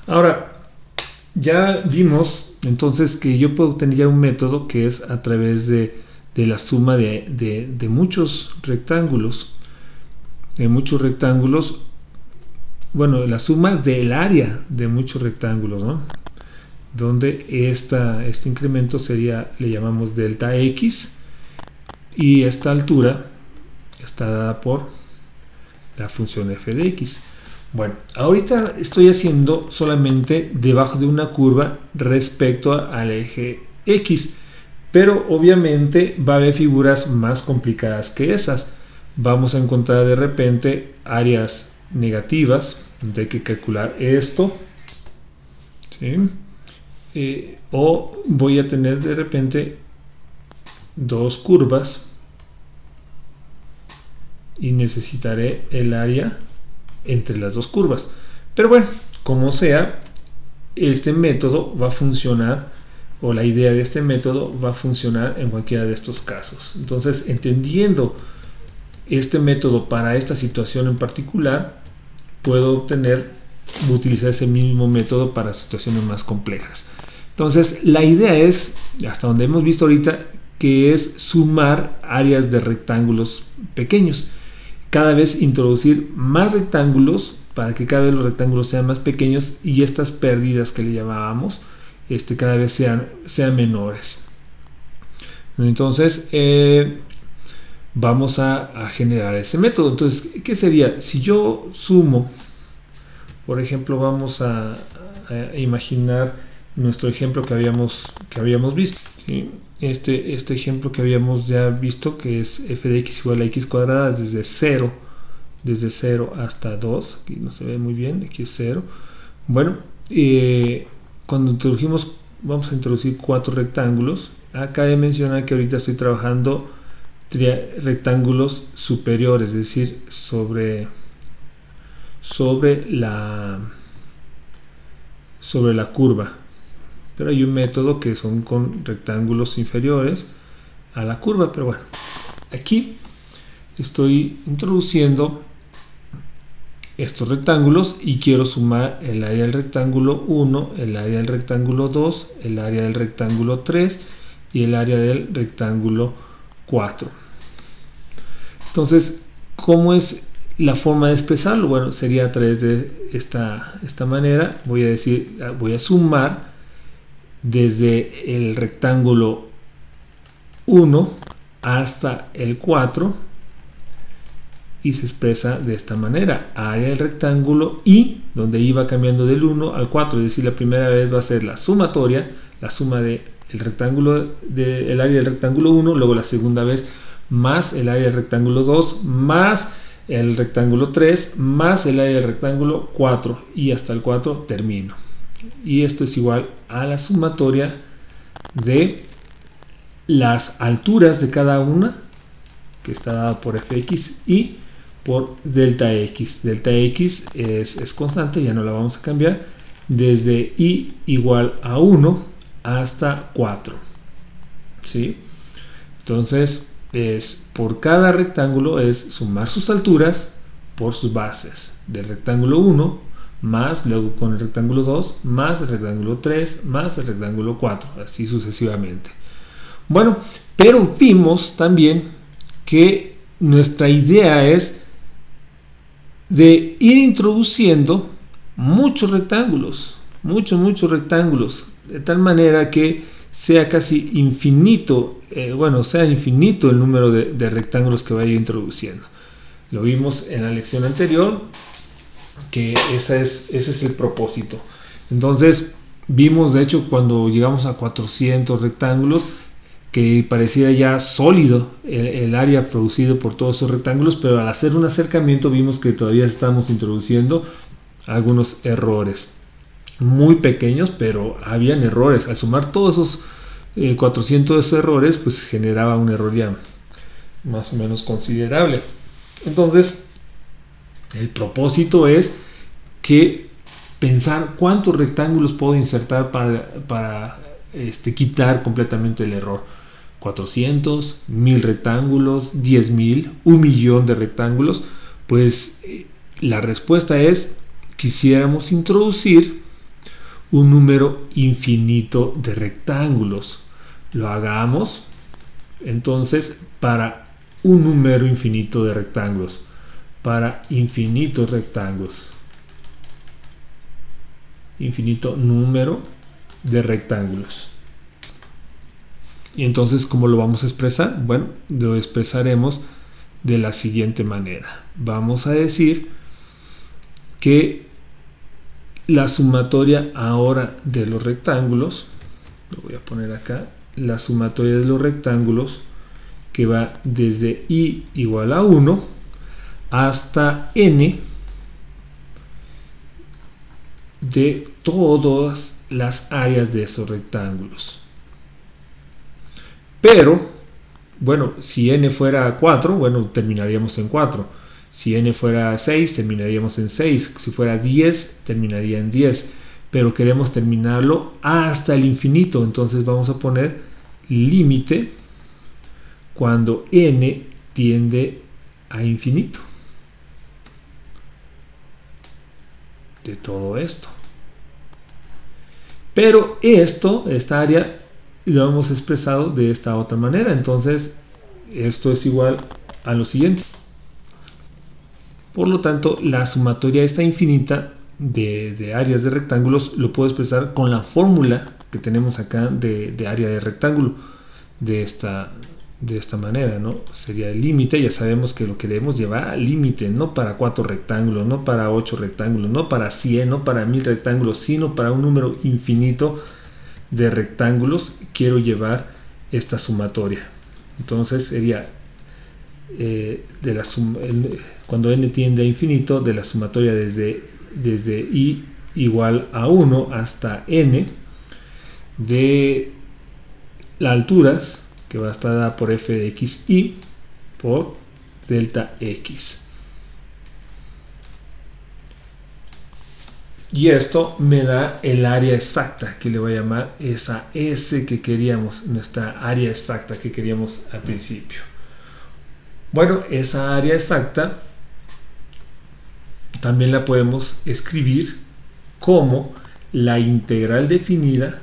Ahora, ya vimos entonces que yo puedo tener ya un método que es a través de la suma de muchos rectángulos. Bueno, la suma del área de muchos rectángulos, ¿no? Donde este incremento sería, le llamamos delta x, y esta altura está dada por la función f de x. Bueno, ahorita estoy haciendo solamente debajo de una curva respecto al eje x, pero obviamente va a haber figuras más complicadas que esas. Vamos a encontrar de repente áreas negativas, donde hay que calcular esto, ¿sí? O voy a tener de repente dos curvas y necesitaré el área entre las dos curvas. Pero bueno, como sea, este método va a funcionar, o la idea de este método va a funcionar en cualquiera de estos casos. Entonces, entendiendo este método para esta situación en particular, puedo utilizar ese mismo método para situaciones más complejas. Entonces, la idea es, hasta donde hemos visto ahorita, que es sumar áreas de rectángulos pequeños. Cada vez introducir más rectángulos para que cada vez los rectángulos sean más pequeños y estas pérdidas que le llamábamos cada vez sean menores. Entonces, vamos a generar ese método. Entonces, ¿qué sería? Si yo sumo, por ejemplo, vamos a imaginar nuestro ejemplo que habíamos visto, ¿sí? Este ejemplo que habíamos ya visto, que es f de x igual a x cuadrada desde 0 hasta 2, aquí no se ve muy bien, aquí es 0. Bueno, cuando introdujimos, vamos a introducir 4 rectángulos. Cabe mencionar que ahorita estoy trabajando rectángulos superiores, es decir, sobre la curva, pero hay un método que son con rectángulos inferiores a la curva. Pero bueno, aquí estoy introduciendo estos rectángulos y quiero sumar el área del rectángulo 1, el área del rectángulo 2, el área del rectángulo 3 y el área del rectángulo 4. Entonces, ¿cómo es la forma de expresarlo? Bueno, sería a través de esta manera. Voy a sumar desde el rectángulo 1 hasta el 4 y se expresa de esta manera: área del rectángulo y, donde iba cambiando del 1 al 4, es decir, la primera vez va a ser la sumatoria, la suma del área del rectángulo 1, luego la segunda vez más el área del rectángulo 2, más el rectángulo 3, más el área del rectángulo 4, y hasta el 4 termino. Y esto es igual a la sumatoria de las alturas de cada una, que está dada por fx, y por delta x. Delta x es constante, ya no la vamos a cambiar, desde i igual a 1 hasta 4. ¿Sí? Entonces, por cada rectángulo es sumar sus alturas por sus bases. Del rectángulo 1 más, luego con el rectángulo 2, más el rectángulo 3, más el rectángulo 4, así sucesivamente. Bueno, pero vimos también que nuestra idea es de ir introduciendo muchos rectángulos, muchos rectángulos, de tal manera que sea casi infinito, sea infinito el número de rectángulos que vaya introduciendo. Lo vimos en la lección anterior, que ese es el propósito. Entonces, vimos de hecho cuando llegamos a 400 rectángulos, que pareciera ya sólido el área producido por todos esos rectángulos, pero al hacer un acercamiento vimos que todavía estamos introduciendo algunos errores muy pequeños, pero habían errores. Al sumar todos esos 400 errores, pues generaba un error ya más o menos considerable. Entonces, el propósito es que pensar cuántos rectángulos puedo insertar para quitar completamente el error. 400, 1000 rectángulos, 10.000, 1.000.000 de rectángulos. Pues la respuesta es: quisiéramos introducir un número infinito de rectángulos. Lo hagamos entonces para un número infinito de rectángulos, para infinitos rectángulos, infinito número de rectángulos. Y entonces, ¿cómo lo vamos a expresar? Bueno, lo expresaremos de la siguiente manera. Vamos a decir que la sumatoria ahora de los rectángulos, lo voy a poner acá, la sumatoria de los rectángulos que va desde i igual a 1 hasta n de todas las áreas de esos rectángulos. Pero, bueno, si n fuera 4, bueno, terminaríamos en 4. Si n fuera 6, terminaríamos en 6. Si fuera 10, terminaría en 10. Pero queremos terminarlo hasta el infinito. Entonces vamos a poner límite cuando n tiende a infinito de todo esto. Pero esta área, lo hemos expresado de esta otra manera. Entonces esto es igual a lo siguiente. Por lo tanto, la sumatoria esta infinita de áreas de rectángulos lo puedo expresar con la fórmula que tenemos acá de área de rectángulo de esta manera, ¿no? Sería el límite. Ya sabemos que lo queremos llevar al límite, no para 4 rectángulos, no para 8 rectángulos, no para 100, no para 1000 rectángulos, sino para un número infinito de rectángulos. Quiero llevar esta sumatoria. Entonces sería cuando n tiende a infinito, de la sumatoria desde i igual a 1 hasta n de las alturas, que va a estar dada por f de xy por delta x. Y esto me da el área exacta, que le voy a llamar esa S que queríamos, nuestra área exacta que queríamos al principio. Bueno, esa área exacta también la podemos escribir como la integral definida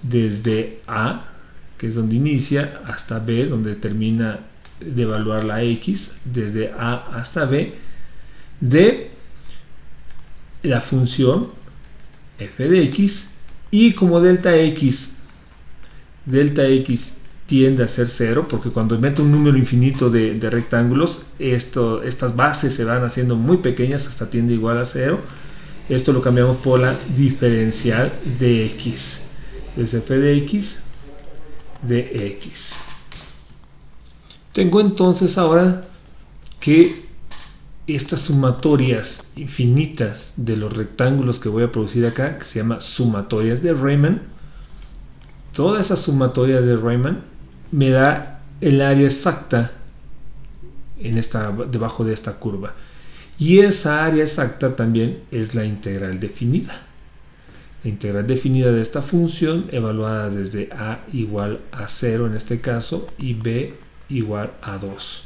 desde A, que es donde inicia, hasta B, donde termina de evaluar la X, desde A hasta B, de la función f de x, y como delta x tiende a ser 0, porque cuando meto un número infinito de rectángulos, estas bases se van haciendo muy pequeñas hasta tiende igual a 0. Esto lo cambiamos por la diferencial de x. Entonces f de x de x. Tengo entonces ahora que estas sumatorias infinitas de los rectángulos que voy a producir acá, que se llama sumatorias de Riemann, toda esa sumatoria de Riemann me da el área exacta debajo de esta curva. Y esa área exacta también es la integral definida. La integral definida de esta función, evaluada desde a igual a 0 en este caso, y b igual a 2.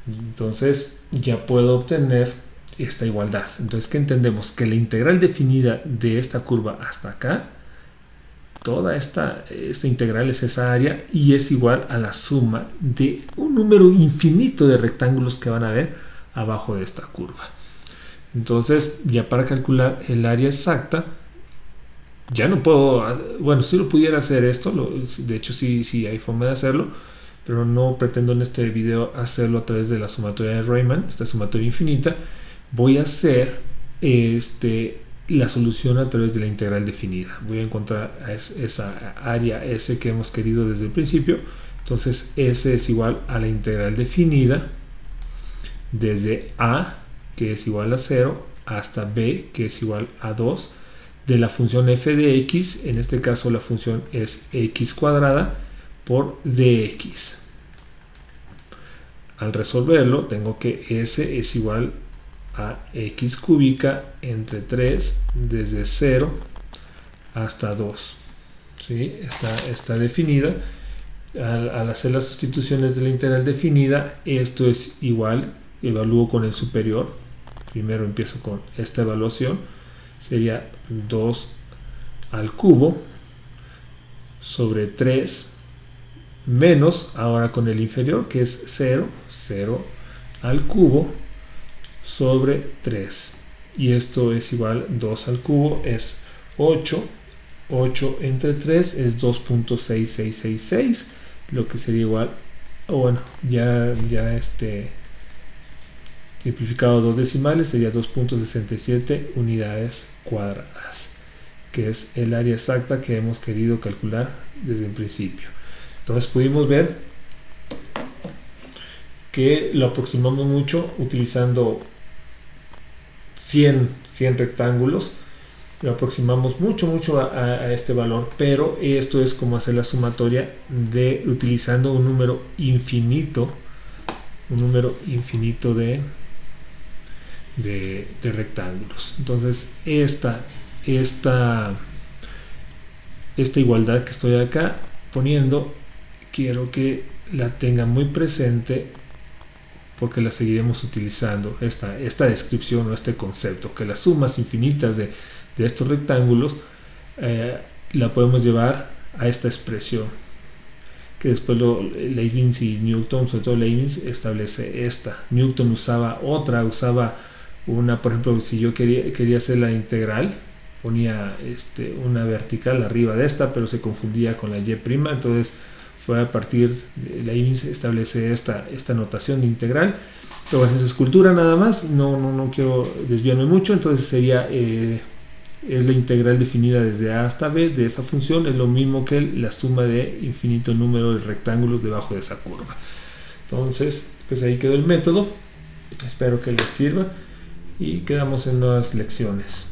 Entonces ya puedo obtener esta igualdad. Entonces, ¿qué entendemos? Que la integral definida de esta curva hasta acá, toda esta integral es esa área y es igual a la suma de un número infinito de rectángulos que van a ver abajo de esta curva. Entonces, ya para calcular el área exacta, ya no puedo, bueno, si lo pudiera hacer esto, de hecho sí hay forma de hacerlo, pero no pretendo en este video hacerlo a través de la sumatoria de Riemann, esta sumatoria infinita. Voy a hacer la solución a través de la integral definida. Voy a encontrar esa área S que hemos querido desde el principio. Entonces S es igual a la integral definida desde A, que es igual a 0, hasta B, que es igual a 2, de la función f de x. En este caso la función es x cuadrada por dx. Al resolverlo tengo que s es igual a x cúbica entre 3 desde 0 hasta 2. ¿Sí? Está definida. Al hacer las sustituciones de la integral definida, esto es igual, evalúo con el superior. Primero empiezo con esta evaluación. sería 2 al cubo sobre 3 menos, ahora con el inferior, que es 0, 0 al cubo sobre 3. Y esto es igual, 2 al cubo es 8. 8 entre 3 es 2.6666, lo que sería igual, bueno, ya simplificado dos decimales, sería 2.67 unidades cuadradas, que es el área exacta que hemos querido calcular desde el principio. Entonces pudimos ver que lo aproximamos mucho utilizando 100 rectángulos, lo aproximamos mucho a este valor, pero esto es como hacer la sumatoria de utilizando un número infinito de rectángulos. Entonces esta igualdad que estoy acá poniendo, quiero que la tengan muy presente, porque la seguiremos utilizando, esta descripción o este concepto, que las sumas infinitas de estos rectángulos la podemos llevar a esta expresión, que después Leibniz y Newton, sobre todo Leibniz, establece esta. Newton usaba una, por ejemplo, si yo quería hacer la integral, ponía una vertical arriba de esta, pero se confundía con la y', entonces fue a partir de Leibniz establece esta notación de integral. Pero bueno, es escultura nada más, no quiero desviarme mucho, entonces sería es la integral definida desde a hasta b de esa función, es lo mismo que la suma de infinito número de rectángulos debajo de esa curva. Entonces, pues ahí quedó el método, espero que les sirva y quedamos en nuevas lecciones.